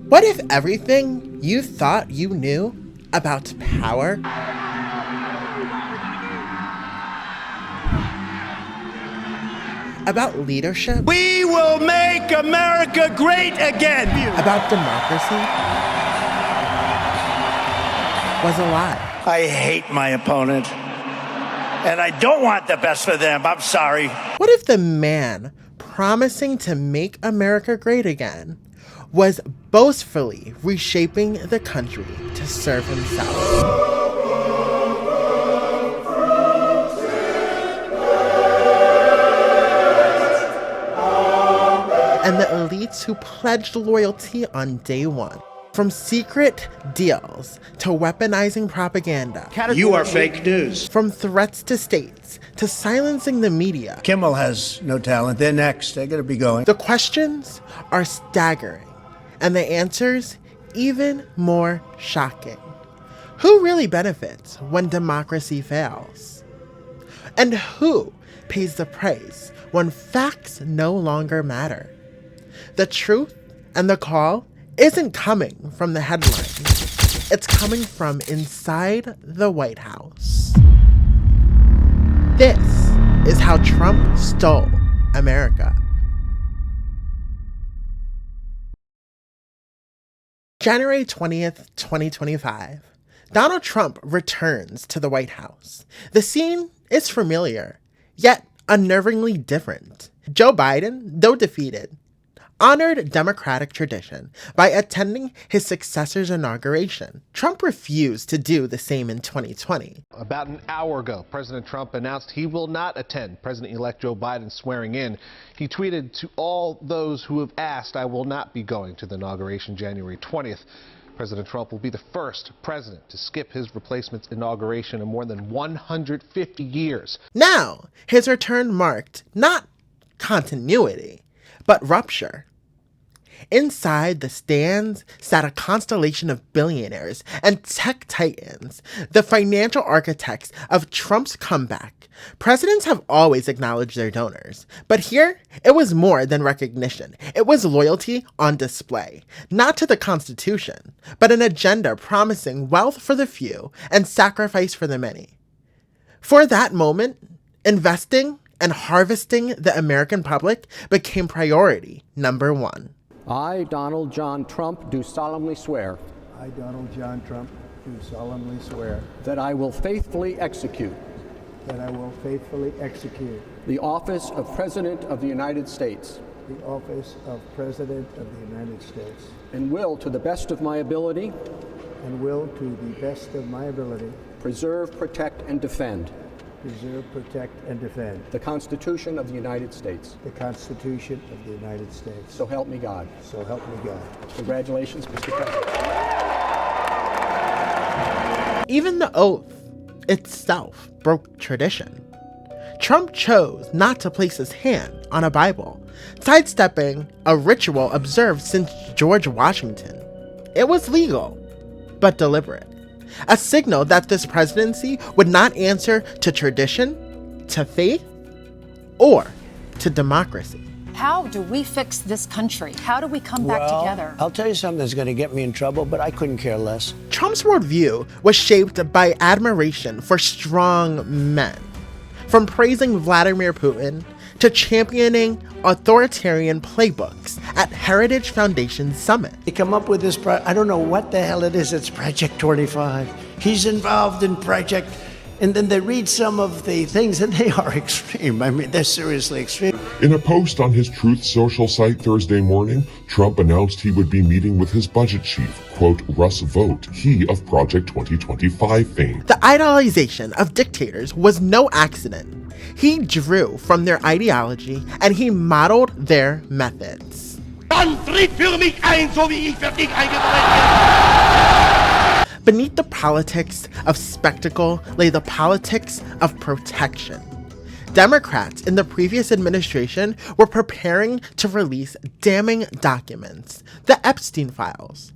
What if everything you thought you knew about power about leadership, we will make America great again, about democracy was a lie? I hate my opponent, and I don't want the best for them. I'm sorry. What if the man promising to make America great again was boastfully reshaping the country to serve himself? And the elites who pledged loyalty on day one, from secret deals to weaponizing propaganda. You are fake news. From threats to states to silencing the media. Kimmel has no talent. They're next. They're going to be going. The questions are staggering, and the answers even more shocking. Who really benefits when democracy fails? And who pays the price when facts no longer matter? The truth and the call isn't coming from the headlines. It's coming from inside the White House. This is how Trump stole America. January 20th, 2025. Donald Trump returns to the White House. The scene is familiar, yet unnervingly different. Joe Biden, though defeated, honored Democratic tradition by attending his successor's inauguration. Trump refused to do the same in 2020. About an hour ago, President Trump announced he will not attend President-elect Joe Biden's swearing in. He tweeted, "To all those who have asked, I will not be going to the inauguration January 20th. President Trump will be the first president to skip his replacement's inauguration in more than 150 years. Now, his return marked not continuity, but rupture. Inside the stands sat a constellation of billionaires and tech titans, the financial architects of Trump's comeback. Presidents have always acknowledged their donors, but here it was more than recognition. It was loyalty on display, not to the Constitution, but an agenda promising wealth for the few and sacrifice for the many. For that moment, investing and harvesting the American public became priority number one. I, Donald John Trump, do solemnly swear. I, Donald John Trump, do solemnly swear. That I will faithfully execute. That I will faithfully execute. The office of President of the United States. The office of President of the United States. And will, to the best of my ability. And will, to the best of my ability. Preserve, protect, and defend. Preserve, protect, and defend. The Constitution of the United States. The Constitution of the United States. So help me God. So help me God. Congratulations, Mr. President. Even the oath itself broke tradition. Trump chose not to place his hand on a Bible, sidestepping a ritual observed since George Washington. It was legal, but deliberate. A signal that this presidency would not answer to tradition, to faith, or to democracy. How do we fix this country? How do we come back together? I'll tell you something that's going to get me in trouble, but I couldn't care less. Trump's worldview was shaped by admiration for strong men. From praising Vladimir Putin to championing authoritarian playbooks at Heritage Foundation Summit. They come up with this, I don't know what the hell it is, it's Project 25. He's involved in Project, and then they read some of the things and they are extreme. I mean, they're seriously extreme. In a post on his Truth Social site Thursday morning, Trump announced he would be meeting with his budget chief, quote, Russ Vought, he of Project 2025 fame. The idolization of dictators was no accident. He drew from their ideology and he modeled their methods. Beneath the politics of spectacle lay the politics of protection. Democrats in the previous administration were preparing to release damning documents, the Epstein files.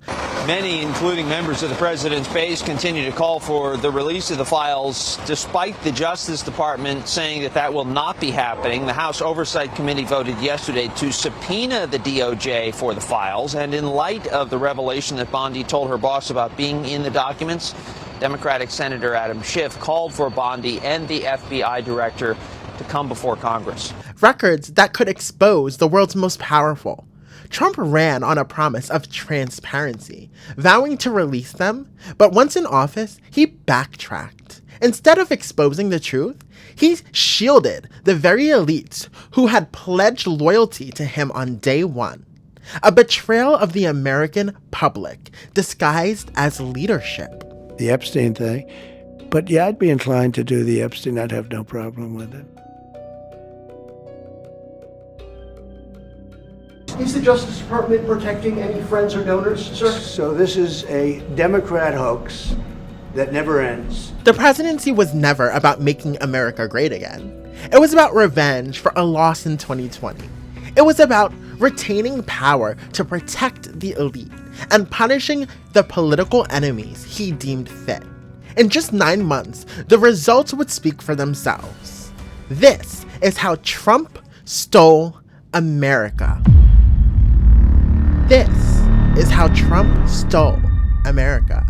Many, including members of the president's base, continue to call for the release of the files, despite the Justice Department saying that will not be happening. The House Oversight Committee voted yesterday to subpoena the DOJ for the files, and in light of the revelation that Bondi told her boss about being in the documents, Democratic Senator Adam Schiff called for Bondi and the FBI director to come before Congress. Records that could expose the world's most powerful. Trump ran on a promise of transparency, vowing to release them, but once in office, he backtracked. Instead of exposing the truth, he shielded the very elites who had pledged loyalty to him on day one. A betrayal of the American public, disguised as leadership. The Epstein thing. But yeah, I'd be inclined to do the Epstein. I'd have no problem with it. Is the Justice Department protecting any friends or donors, sir? So this is a Democrat hoax that never ends. The presidency was never about making America great again. It was about revenge for a loss in 2020. It was about retaining power to protect the elite and punishing the political enemies he deemed fit. In just 9 months, the results would speak for themselves. This is how Trump stole America. This is how Trump stole America.